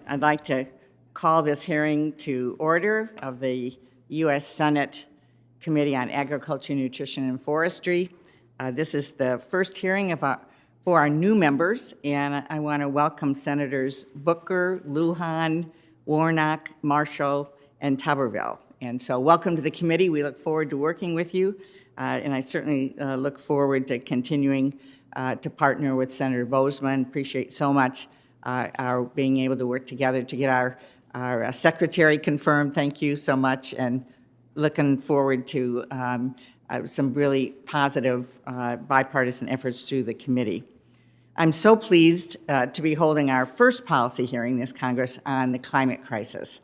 I'd like to call this hearing to order of the U.S. Senate Committee on Agriculture, Nutrition, and Forestry. This is the first hearing for our new members, and I want to welcome Senators Booker, Lujan, Warnock, Marshall, and Tuberville. And so welcome to the committee. We look forward to working with you, and I certainly look forward to continuing to partner with Senator Bozeman. Appreciate so much our being able to work together to get our secretary confirmed. Thank you so much, and looking forward to some really positive bipartisan efforts through the committee. I'm so pleased to be holding our first policy hearing this Congress on the climate crisis,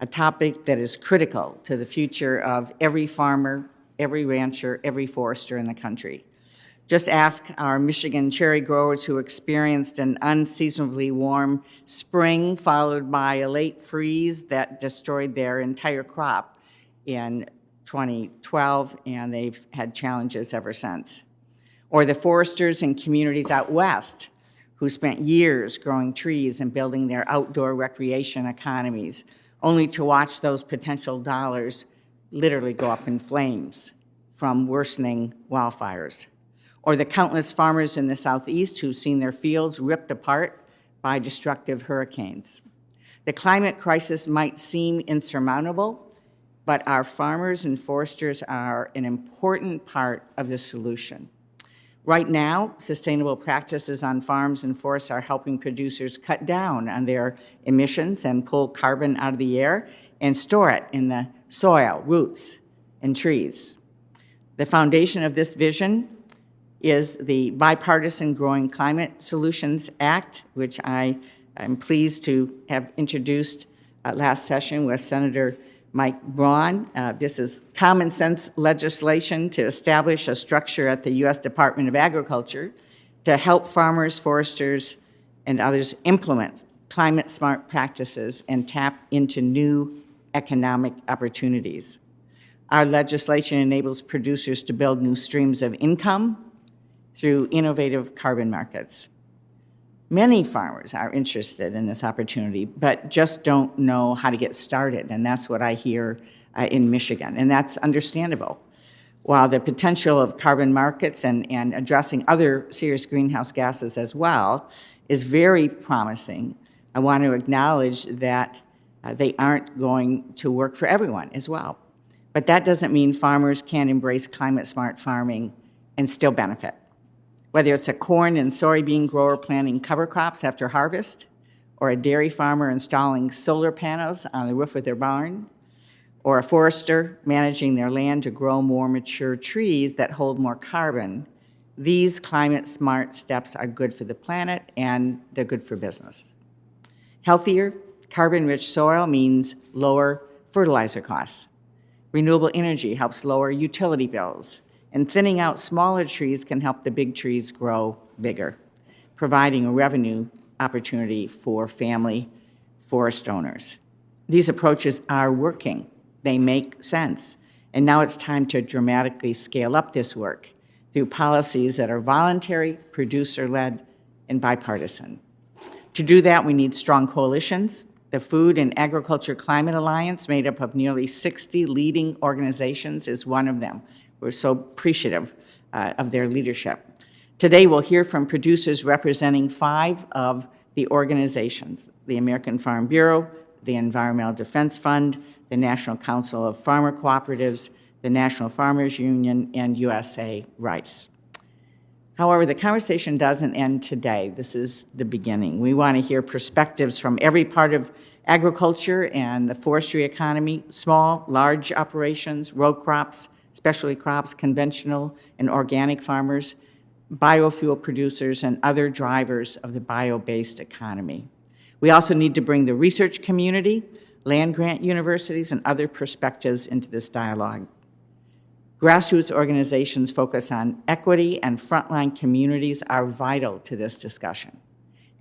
a topic that is critical to the future of every farmer, every rancher, every forester in the country. Just ask our Michigan cherry growers who experienced an unseasonably warm spring followed by a late freeze that destroyed their entire crop in 2012, and they've had challenges ever since. Or the foresters in communities out west who spent years growing trees and building their outdoor recreation economies, only to watch those potential dollars literally go up in flames from worsening wildfires. Or the countless farmers in the Southeast who've seen their fields ripped apart by destructive hurricanes. The climate crisis might seem insurmountable, but our farmers and foresters are an important part of the solution. Right now, sustainable practices on farms and forests are helping producers cut down on their emissions and pull carbon out of the air and store it in the soil, roots, and trees. The foundation of this vision is the Bipartisan Growing Climate Solutions Act, which I am pleased to have introduced last session with Senator Mike Braun. This is common sense legislation to establish a structure at the U.S. Department of Agriculture to help farmers, foresters, and others implement climate smart practices and tap into new economic opportunities. Our legislation enables producers to build new streams of income through innovative carbon markets. Many farmers are interested in this opportunity, but just don't know how to get started, and that's what I hear in Michigan, and that's understandable. While the potential of carbon markets and addressing other serious greenhouse gases as well is very promising, I want to acknowledge that they aren't going to work for everyone as well. But that doesn't mean farmers can't embrace climate-smart farming and still benefit. Whether it's a corn and soybean grower planting cover crops after harvest, or a dairy farmer installing solar panels on the roof of their barn, or a forester managing their land to grow more mature trees that hold more carbon, these climate-smart steps are good for the planet and they're good for business. Healthier, carbon-rich soil means lower fertilizer costs. Renewable energy helps lower utility bills, and thinning out smaller trees can help the big trees grow bigger, providing a revenue opportunity for family forest owners. These approaches are working. They make sense. And now it's time to dramatically scale up this work through policies that are voluntary, producer-led, and bipartisan. To do that, we need strong coalitions. The Food and Agriculture Climate Alliance, made up of nearly 60 leading organizations, is one of them. We're so appreciative of their leadership. Today, we'll hear from producers representing 5 of the organizations: the American Farm Bureau, the Environmental Defense Fund, the National Council of Farmer Cooperatives, the National Farmers Union, and USA Rice. However, the conversation doesn't end today. This is the beginning. We want to hear perspectives from every part of agriculture and the forestry economy: small, large operations, row crops, specialty crops, conventional and organic farmers, biofuel producers, and other drivers of the bio-based economy. We also need to bring the research community, land-grant universities, and other perspectives into this dialogue. Grassroots organizations focused on equity and frontline communities are vital to this discussion,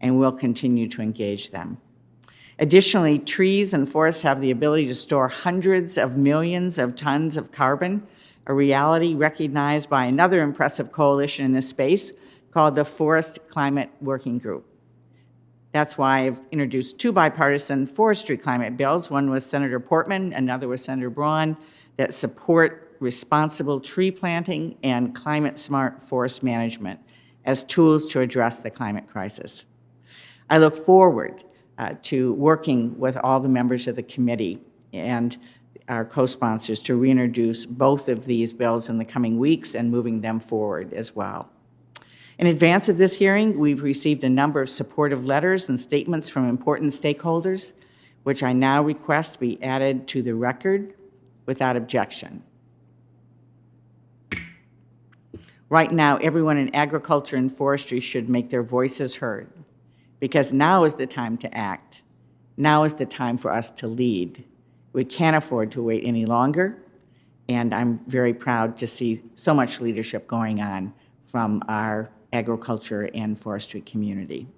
and we'll continue to engage them. Additionally, trees and forests have the ability to store hundreds of millions of tons of carbon, a reality recognized by another impressive coalition in this space called the Forest Climate Working Group. That's why I've introduced two bipartisan forestry climate bills, one with Senator Portman, another with Senator Braun, that support responsible tree planting and climate-smart forest management as tools to address the climate crisis. I look forward to working with all the members of the committee and our co-sponsors to reintroduce both of these bills in the coming weeks and moving them forward as well. In advance of this hearing, we've received a number of supportive letters and statements from important stakeholders, which I now request be added to the record without objection. Right now, everyone in agriculture and forestry should make their voices heard, because now is the time to act. Now is the time for us to lead. We can't afford to wait any longer, and I'm very proud to see so much leadership going on from our agriculture and forestry community.